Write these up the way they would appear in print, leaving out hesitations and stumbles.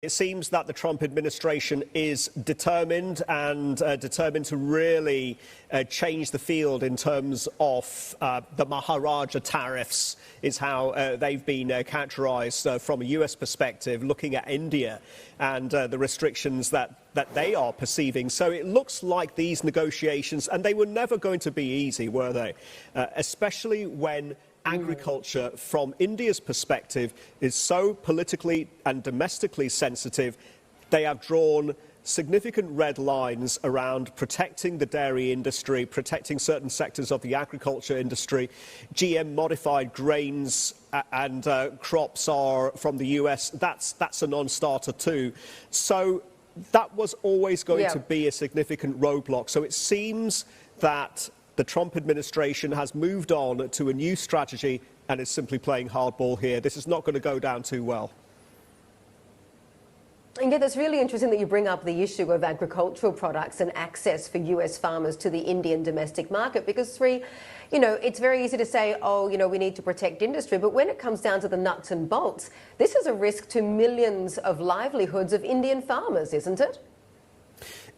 It seems that the Trump administration is determined to really change the field in terms of the Maharaja tariffs, is how they've been characterized from a US perspective, looking at India and the restrictions that they are perceiving. So it looks like these negotiations, and they were never going to be easy, were they? Especially when agriculture, from India's perspective, is so politically and domestically sensitive. They have drawn significant red lines around protecting the dairy industry, protecting certain sectors of the agriculture industry. GM modified grains and crops are from the US. That's a non-starter too. So that was always going to be a significant roadblock. So it seems that the Trump administration has moved on to a new strategy and is simply playing hardball here. This is not going to go down too well. And yet it's really interesting that you bring up the issue of agricultural products and access for US farmers to the Indian domestic market, because, it's very easy to say, we need to protect industry, but when it comes down to the nuts and bolts, this is a risk to millions of livelihoods of Indian farmers, isn't it?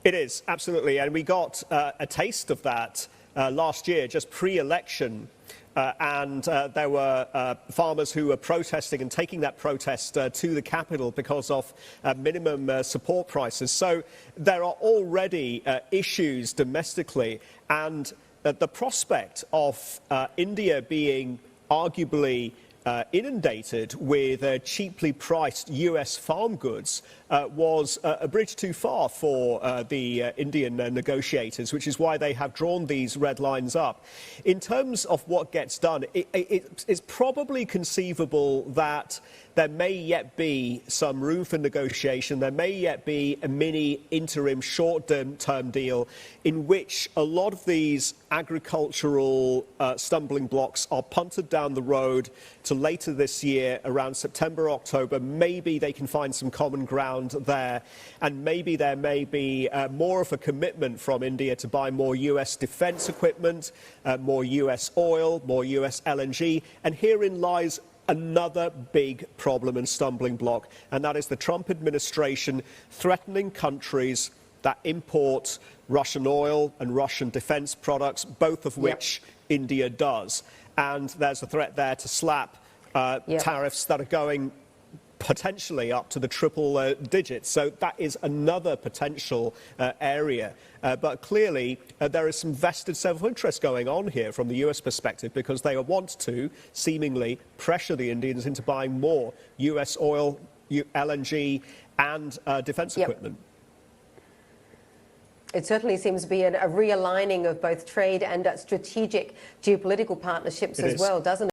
It is, absolutely, and we got a taste of that last year, just pre-election, and there were farmers who were protesting and taking that protest to the capital because of minimum support prices. So there are already issues domestically, and the prospect of India being arguably inundated with cheaply priced US farm goods was a bridge too far for the Indian negotiators, which is why they have drawn these red lines up. In terms of what gets done, it's probably conceivable that there may yet be some room for negotiation. There may yet be a mini interim short-term deal in which a lot of these agricultural stumbling blocks are punted down the road to later this year, around September, October. Maybe they can find some common ground there, and maybe there may be more of a commitment from India to buy more US defense equipment, more US oil, more US LNG, and herein lies another big problem and stumbling block, and that is the Trump administration threatening countries that import Russian oil and Russian defense products, both of which India does. And there's a threat there to slap tariffs that are going potentially up to the triple digits. So that is another potential area. But clearly, there is some vested self-interest going on here from the US perspective, because they want to seemingly pressure the Indians into buying more US oil, LNG, and defense equipment. It certainly seems to be a realigning of both trade and strategic geopolitical partnerships as well, doesn't it?